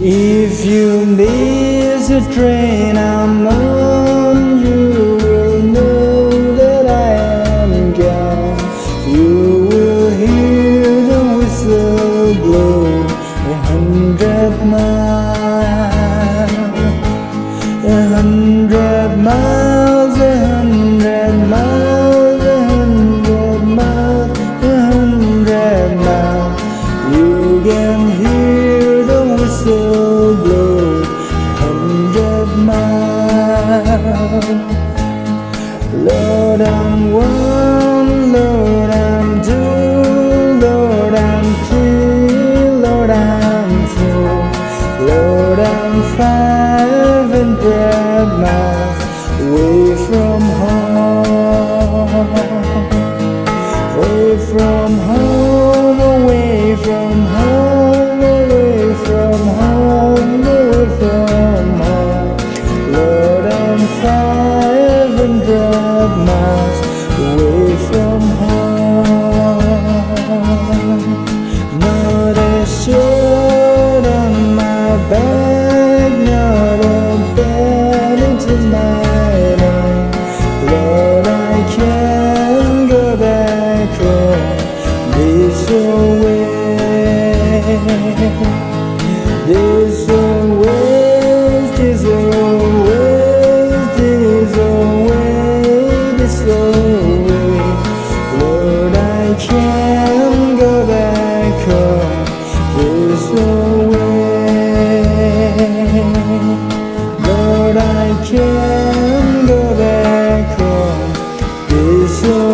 If you miss the train I'm on, you will know that I am gone. You will hear the whistle blow 100 miles, 100 miles, 100 miles, 100 miles, 100 miles. You can hear the whistle blow 100 miles. Lord, I'm one, Lord, I'm two, Lord, I'm three, Lord, I'm four, Lord, I'm 500 miles away from home, away from home, away from home, away from home, away from home. Lord, I'm 500 miles away from home. Not a shirt on my back, not a bed into my name. Lord, I can't go back home this away, this away, this away, this away, this away. Lord, I can't go back home this away. Lord, I can't go back home this away.